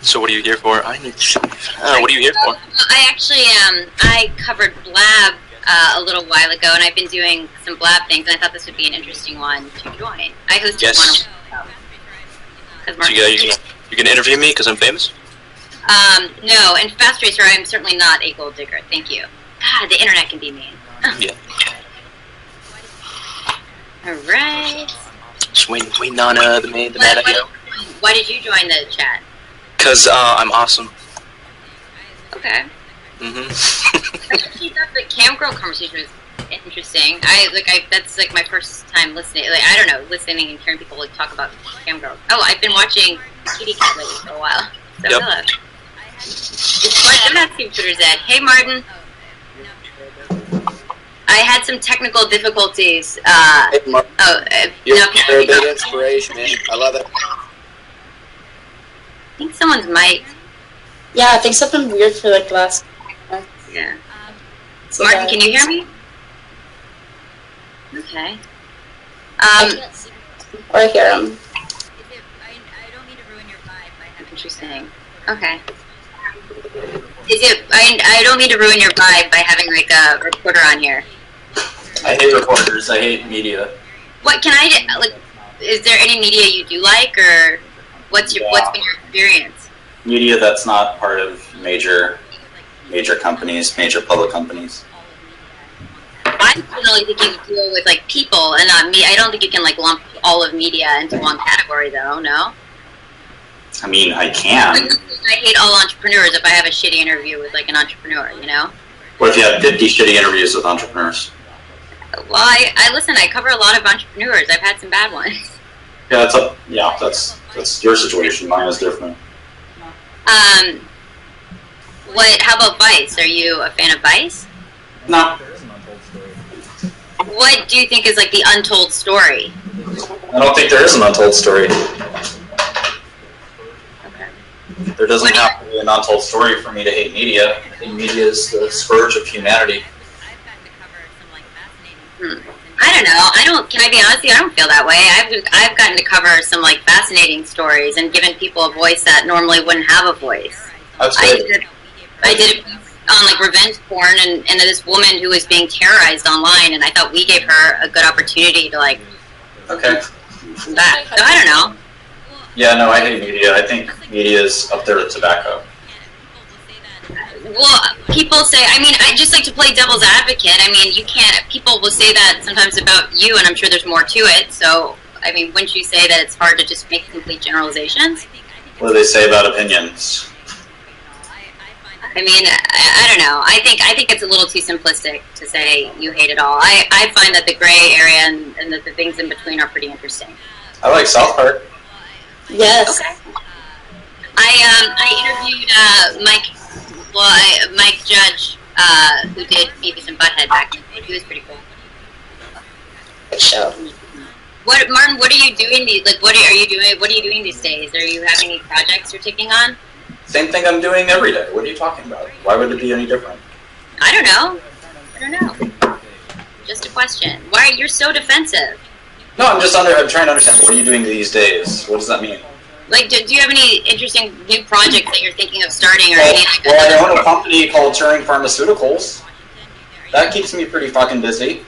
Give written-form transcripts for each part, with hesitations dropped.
So what are you here for? I need to... what are you here for? I actually, I covered Blab a little while ago, and I've been doing some Blab things, and I thought this would be an interesting one to join. I hosted one. So you can interview me because I'm famous? No, and Fast Racer, I'm certainly not a gold digger. Thank you. God, the internet can be mean. Yeah. Alright. Just waiting on the mad idea. Why did you join the chat? Because I'm awesome. Okay. I actually thought the Camgirl conversation was interesting. That's like my first time listening. Like, I don't know, listening and hearing people like talk about Camgirl. Oh, I've been watching Kitty Cat lately for a while. So yep. Hello. I'm not Steve Twitter's Ed. Hey, Martin. I had some technical difficulties. Hey, Martin. You're a big I inspiration, man. I love it. think someone's mic. Yeah, I think something weird for like the last. Yeah. Martin, can you hear me? Okay. Or I hear him. Interesting. Okay. I don't mean to ruin your vibe by having like a reporter on here. I hate reporters. I hate media. What can is there any media you do like, or what's been your experience? Media that's not part of major companies, major public companies. I generally think you deal with like people and not me. I don't think you can like lump all of media into one category, though. No. I mean, I can. I hate all entrepreneurs if I have a shitty interview with like an entrepreneur, you know? What if you have 50 shitty interviews with entrepreneurs? Well, I listen, I cover a lot of entrepreneurs. I've had some bad ones. Yeah, that's your situation. Mine is different. How about Vice? Are you a fan of Vice? No. What do you think is like the untold story? I don't think there is an untold story. There doesn't have to be an untold story for me to hate media. I think media is the scourge of humanity. I don't know. Can I be honest with you? I don't feel that way. I've gotten to cover some like fascinating stories and given people a voice that normally wouldn't have a voice. Absolutely. I did it on like revenge porn and this woman who was being terrorized online, and I thought we gave her a good opportunity to like. Okay. That. So I don't know. Yeah, no, I hate media. I think media is up there with tobacco. Well, people say, I just like to play devil's advocate. I mean, you can't, people will say that sometimes about you, and I'm sure there's more to it. So, I mean, wouldn't you say that it's hard to just make complete generalizations? What do they say about opinions? I mean, I don't know. I think it's a little too simplistic to say you hate it all. I find that the gray area and the things in between are pretty interesting. I like South Park. Yes. Okay. I interviewed Mike Judge, who did Beavis and Butthead back in the day. He was pretty cool. Good show. Martin? What are you doing? What are you doing these days? Are you having any projects you're taking on? Same thing I'm doing every day. What are you talking about? Why would it be any different? I don't know. Just a question. Why you're so defensive? No, I'm trying to understand. What are you doing these days? What does that mean? Like, do you have any interesting new projects that you're thinking of starting, or I own a company called Turing Pharmaceuticals. That keeps me pretty fucking busy.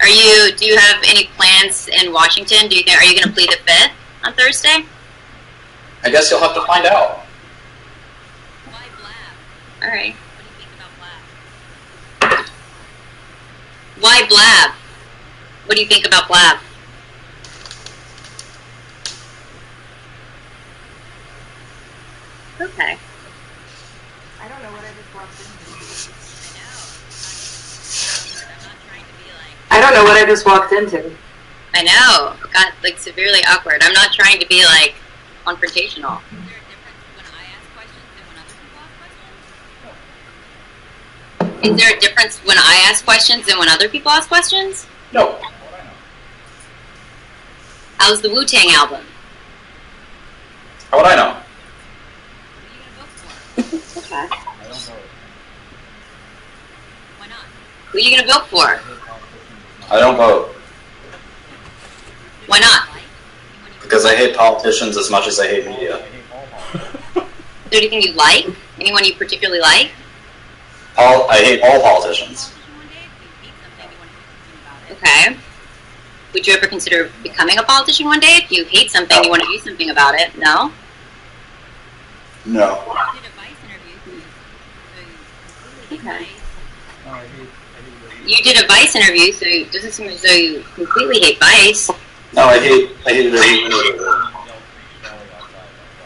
Do you have any plans in Washington? Are you going to plead the Fifth on Thursday? I guess you'll have to find out. All right. Why Blab? What do you think about Blab? Okay. I don't know what I just walked into. I don't know what I just walked into. I know. It got like severely awkward. I'm not trying to be like confrontational. Is there a difference when I ask questions than when other people ask questions? No. How's the Wu-Tang album? How would I know? Okay. Who are you going to vote for? I don't vote. Why not? Because I hate politicians as much as I hate media. there anything you like? Anyone you particularly like? I hate all politicians. Okay. Would you ever consider becoming a politician one day? If you hate something, you want to do something about it? No? No. Okay. You did a Vice interview, so it doesn't seem as though you completely hate Vice. No, I hate it.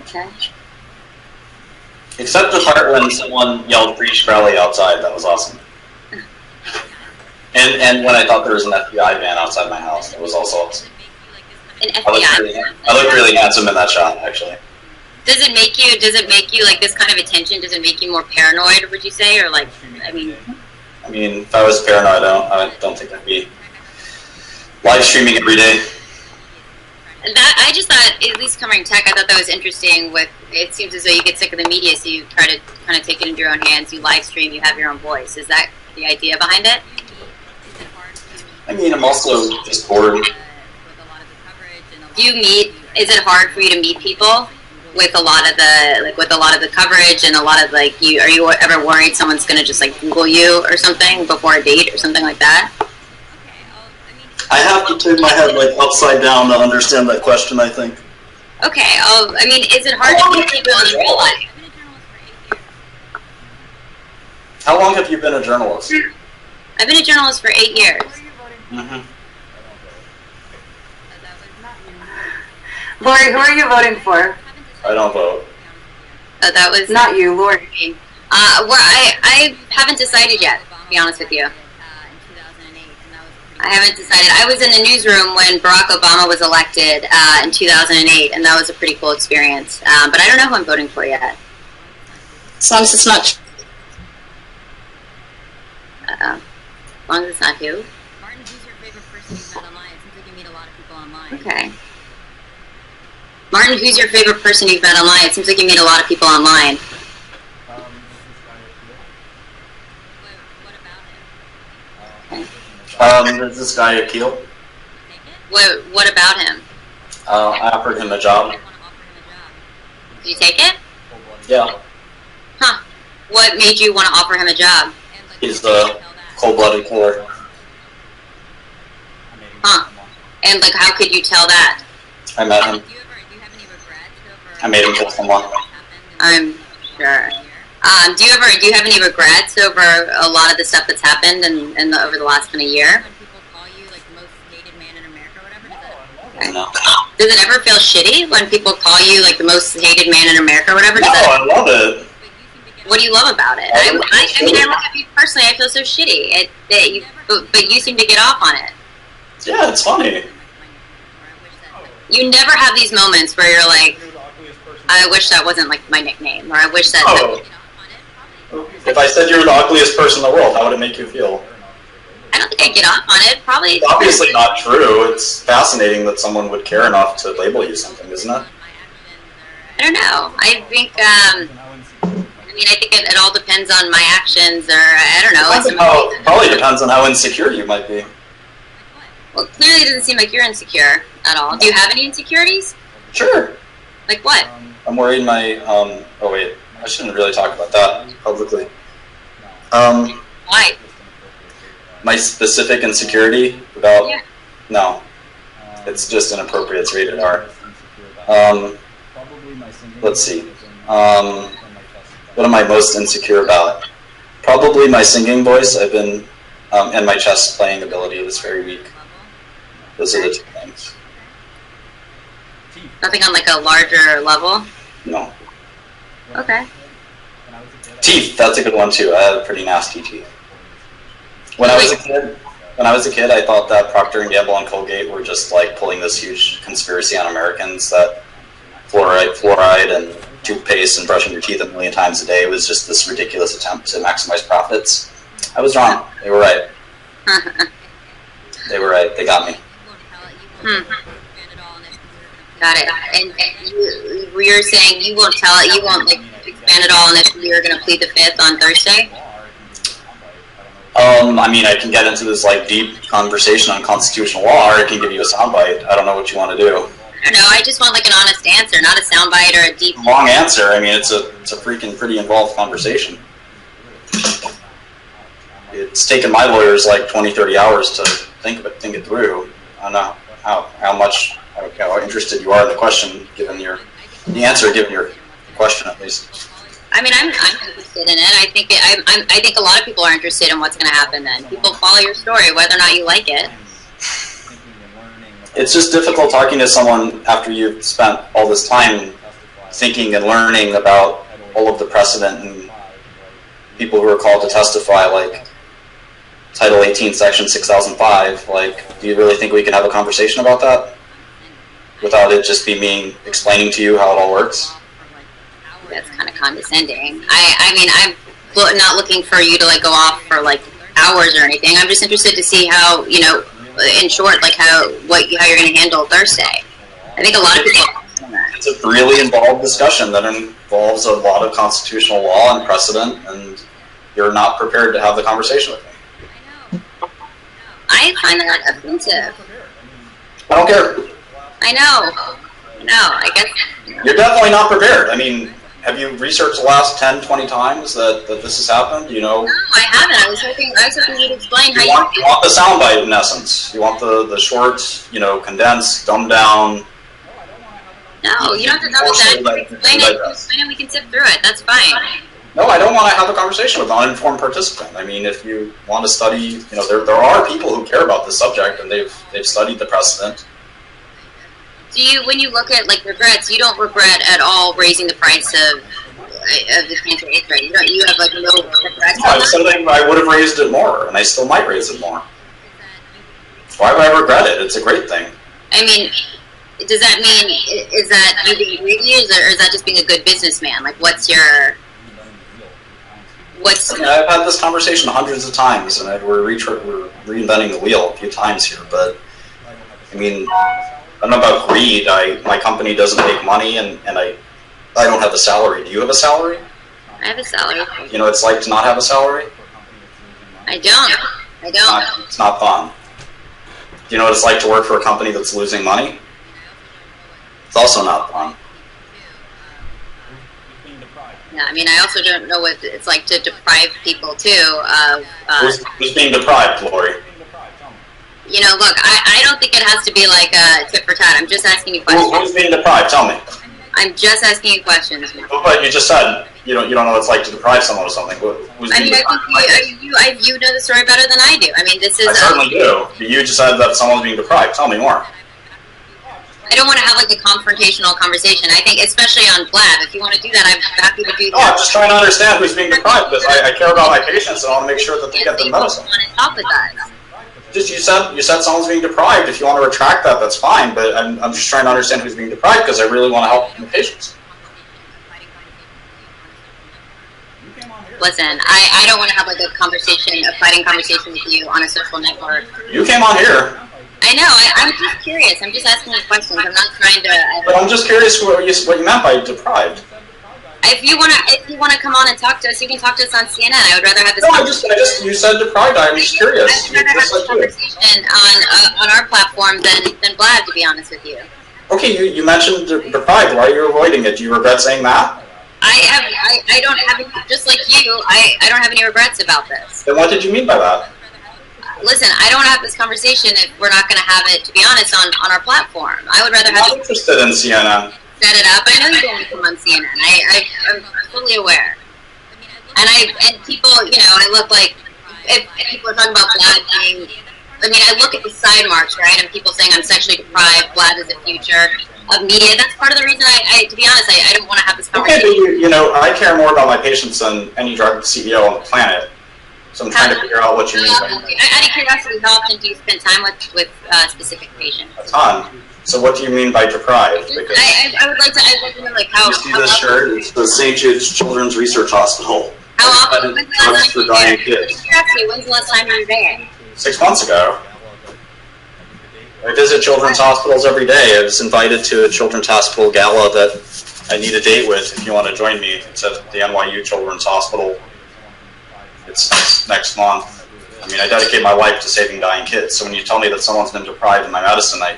Okay. Except the part when someone yelled "Free Shkreli" outside. That was awesome. And when I thought there was an FBI van outside my house, that was also awesome. An FBI? I looked really handsome in that shot, actually. Does it make you like this kind of attention? Does it make you more paranoid? Would you say, or like, I mean, if I was paranoid, I don't think I'd be live streaming every day. That I just thought, at least covering tech, I thought that was interesting. With it seems as though you get sick of the media, so you try to kind of take it into your own hands. You live stream, you have your own voice. Is that the idea behind it? I'm also just bored. Do you meet? Is it hard for you to meet people with a lot of the coverage and a lot of like you? Are you ever worried someone's gonna just like Google you or something before a date or something like that? I have to turn my head like upside down to understand that question, I think. Okay. Is it hard to meet people in real life? How long have you been a journalist? I've been a journalist for 8 years. Mm-hmm. Laurie, who are you voting for? I don't vote. That was not you, Laurie. I haven't decided yet, to be honest with you. I haven't decided. I was in the newsroom when Barack Obama was elected in 2008, and that was a pretty cool experience. But I don't know who I'm voting for yet. As long as it's not... As long as it's not who? Martin, who's your favorite person you've met online? It seems like you meet a lot of people online. Okay. Martin, who's your favorite person you've met online? It seems like you meet a lot of people online. There's this guy Akil. What about him? I offered him a job. Did you take it? Yeah. Huh. What made you want to offer him a job? He's a cold-blooded killer. Huh. And like, how could you tell that? I met him. I made him kill someone. I'm sure. Do you have any regrets over a lot of the stuff that's happened over the last kind of year? No. Does it ever feel shitty when people call you like the most hated man in America or whatever? No, I love it. What do you love about it? I look at you personally, I feel so shitty. But you seem to get off on it. Yeah, it's funny. You never have these moments where you're like, I wish that wasn't like my nickname, or I wish that... Oh. If I said you were the ugliest person in the world, how would it make you feel? I don't think I'd get off on it, probably. It's obviously not true. It's fascinating that someone would care enough to label you something, isn't it? I don't know. I think, I think it all depends on my actions, or I don't know. Probably depends on how insecure you might be. Well, clearly it doesn't seem like you're insecure at all. Do you have any insecurities? Sure. Like what? I'm worried my, oh wait, I shouldn't really talk about that publicly. Why? My specific insecurity about, yeah. No. It's just inappropriate, it's rated R. Let's see. What am I most insecure about? Probably my singing voice. I've been, and my chess playing ability is very weak. Those are the two things. Nothing on like a larger level? No. Okay. Teeth, that's a good one too. I have pretty nasty teeth. When I was a kid, I thought that Procter & Gamble and Colgate were just like pulling this huge conspiracy on Americans that fluoride and toothpaste and brushing your teeth a million times a day was just this ridiculous attempt to maximize profits. I was wrong. They were right. They were right. They got me. Got it. And you're saying you won't tell it, you won't like expand it all, and if you're going to plead the fifth on Thursday? I can get into this like deep conversation on constitutional law, or I can give you a soundbite. I don't know what you want to do. don't know. I just want like an honest answer, not a soundbite or a deep. Long answer. I mean, it's a freaking pretty involved conversation. It's taken my lawyers like 20, 30 hours to think it through. I don't know how interested you are in the question, given the answer, given your question at least. I mean, I'm interested in it. I think a lot of people are interested in what's going to happen. Then people follow your story, whether or not you like it. It's just difficult talking to someone after you've spent all this time thinking and learning about all of the precedent and people who are called to testify, like Title 18, Section 6005. Like, do you really think we can have a conversation about that without it just be me explaining to you how it all works? That's kind of condescending. I mean, I'm not looking for you to like go off for like hours or anything. I'm just interested to see how, you know, in short, like how you're going to handle Thursday. I think a lot of people. It's a really involved discussion that involves a lot of constitutional law and precedent, and you're not prepared to have the conversation with me. I find that offensive. I don't care. I know. I guess. You're definitely not prepared. I mean, have you researched the last 10, 20 times that this has happened? You know? No, I haven't. I was hoping you'd explain how you want the soundbite, in essence. You want the short, you know, condensed, dumbed down. No, you don't have to know that. Explain it, we can sift through it. That's fine. No, I don't want to have a conversation with an uninformed participant. I mean, if you want to study, you know, there are people who care about this subject, and they've studied the precedent. When you look at like regrets, you don't regret at all raising the price of the cancer AIDS rate. You have like no regrets. No, I would have raised it more, and I still might raise it more. Why would I regret it? It's a great thing. I mean, does that mean is that you being greedy, or is that just being a good businessman? Like, what's? I mean, I've had this conversation hundreds of times, and we're reinventing the wheel a few times here. But I mean, I don't know about greed. My company doesn't make money, and I don't have a salary. Do you have a salary? I have a salary. You know what it's like to not have a salary? I don't. It's not fun. Do you know what it's like to work for a company that's losing money? It's also not fun. Yeah, I mean, I also don't know what it's like to deprive people, too, of... Who's being deprived, Laurie? You know, look, I don't think it has to be like a tit for tat. I'm just asking you questions. Who's being deprived? Tell me. I'm just asking you questions. But you just said you don't know what it's like to deprive someone of something. I mean, I think you know the story better than I do. I mean, this is... I certainly do. You just said that someone's being deprived. Tell me more. I don't want to have like a confrontational conversation. I think, especially on Blab, if you want to do that, I'm happy to do that. I'm just trying to understand who's being deprived, because I care about my patients and I want to make sure that they get the medicine. Want to talk with us. Just you said someone's being deprived. If you want to retract that, that's fine. But I'm just trying to understand who's being deprived, because I really want to help the patients. Listen, I don't want to have like a fighting conversation with you on a social network. You came on here. I know. I'm just curious. I'm just asking you questions. I'm not trying to. But I'm just curious what you meant by deprived. If you wanna come on and talk to us, you can talk to us on CNN. I would rather have this. No, you said deprived. I'm just curious. I would rather have this conversation on our platform than Blab, to be honest with you. Okay, you mentioned deprived. Why are you avoiding it? Do you regret saying that? I don't have any, just like you. I don't have any regrets about this. Then what did you mean by that? Listen, I don't want to have this conversation if we're not going to have it, to be honest, on our platform. I would rather have... I'm not interested in CNN. Set it up. I know you don't want to come on CNN. I'm fully aware. And people, you know, I look like... If people are talking about Blab being... I mean, I look at the side marks, right? And people saying I'm sexually deprived, Blab is the future of media. That's part of the reason to be honest, I don't want to have this conversation. Okay, but you know, I care more about my patients than any drug CEO on the planet. So I'm trying to figure out what you mean by that. Out of curiosity, how often do you spend time with specific patients? A ton. So what do you mean by deprived? Because I would like to know, like, how... You see this shirt? It's the St. Jude's Children's Research Hospital. How often? When's the last time you were there? When's the last time you were there? 6 months ago. I visit children's hospitals every day. I was invited to a children's hospital gala that I need a date with if you want to join me. It's at the NYU Children's Hospital. It's next month. I mean, I dedicate my life to saving dying kids. So when you tell me that someone's been deprived of my medicine, I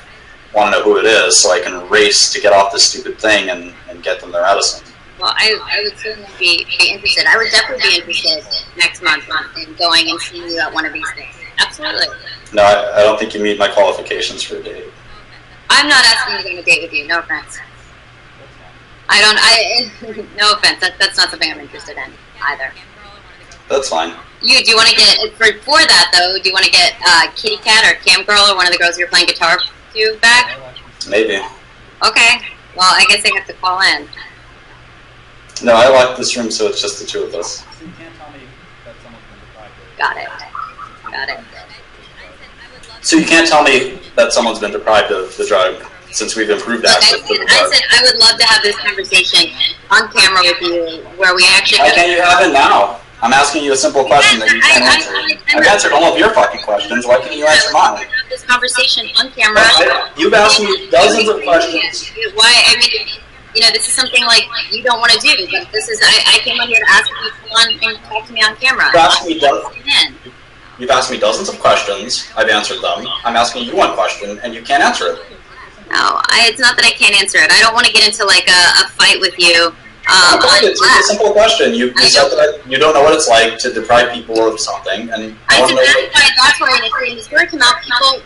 want to know who it is so I can race to get off this stupid thing and get them their medicine. Well, I would certainly be interested. I would definitely be interested next month in going and seeing you at one of these things. Absolutely. No, I don't think you meet my qualifications for a date. I'm not asking you to go on a date with you. No offense. No offense. That's not something I'm interested in either. That's fine. Do you want to get, for that though, do you want to get Kitty Cat or Cam Girl or one of the girls you're playing guitar to back? Maybe. Okay. Well, I guess I have to call in. No, I like this room, so it's just the two of us. Got it. Got it. So you can't tell me that someone's been deprived of the drug since we've improved access to the drug. I said I would love to have this conversation on camera with you where we actually... Why can't you have it now? I'm asking you a simple question that you can't answer. I've answered all of your fucking questions. Why can't you answer mine? Have this conversation on camera. You've asked me dozens of questions. Why? I mean, you know, this is something like you don't want to do. But this is I came on here to ask you to come on and talk to me on camera. You've asked me dozens of questions. I've answered them. I'm asking you one question, and you can't answer it. No, it's not that I can't answer it. I don't want to get into like a fight with you. It's a simple question. You said that you don't know what it's like to deprive people of something, and that's why in the story came out, people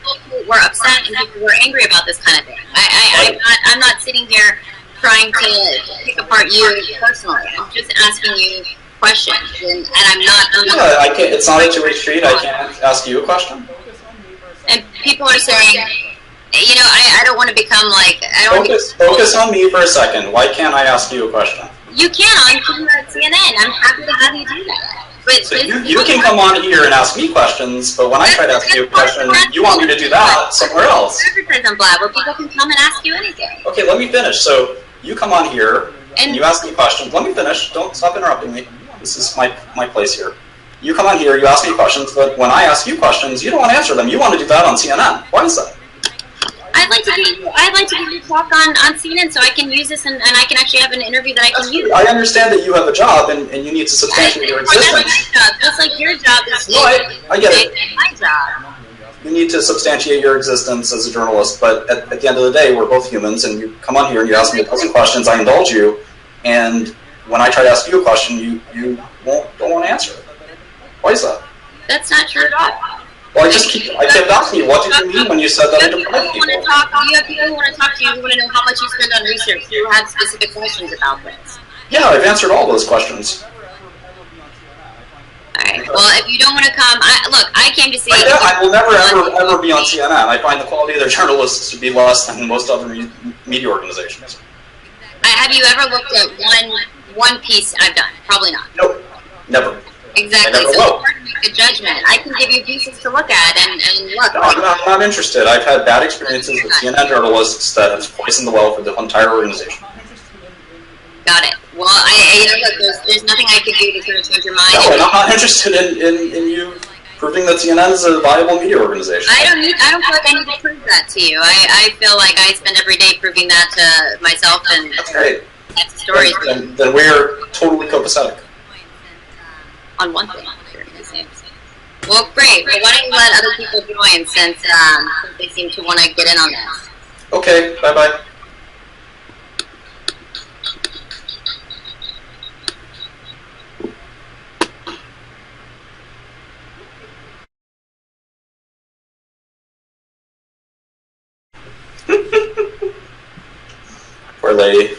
were upset and people were angry about this kind of thing. I'm not sitting here trying to pick apart you personally. I'm just asking you questions, and I'm not. I can't. It's not a two-way street. I can't ask you a question. And people are saying, you know, I don't want to become like... Focus on me for a second. Why can't I ask you a question? You can on CNN. I'm happy to have you do that. But so you can come on here and ask me questions, but when I try to ask you a question, you want me to do that somewhere else. I'm glad where people can come and ask you anything. Okay, let me finish. So you come on here and you ask me questions. Let me finish. Don't stop interrupting me. This is my place here. You come on here, you ask me questions, but when I ask you questions, you don't want to answer them. You want to do that on CNN. Why is that? I'd like to get you talk on CNN so I can use this and I can actually have an interview that I can use. I understand that you have a job and you need to substantiate your existence. Just like your job is I get it. My job. You need to substantiate your existence as a journalist, but at the end of the day, we're both humans, and you come on here and you ask me a dozen questions, I indulge you, and when I try to ask you a question, you don't want to answer it. Why is that? That's not true at all. Well, I kept asking you, what did you mean when you said that I deprived people? You have people who want to talk to you, who want to know how much you spend on research, who have specific questions about this. Yeah, I've answered all those questions. Alright, well, if you don't want to come, look, I came to see... I will never, ever be on CNN. I find the quality of their journalists to be less than most other media organizations. Have you ever looked at one piece I've done? Probably not. Nope, never. Exactly, so it's hard to make a judgment. I can give you pieces to look at and look. No, I'm not interested. I've had bad experiences with CNN journalists that have poisoned the well for the entire organization. Got it. Well, look, there's nothing I could do to sort of change your mind. No, and I'm not interested in you proving that CNN is a viable media organization. I don't feel like I need to prove that to you. I feel like I spend every day proving that to myself, and that's great. That's the story. Then we're totally copacetic. On one thing. Well, great. Well, why don't you let other people join since they seem to want to get in on this? Okay, bye-bye. Poor lady.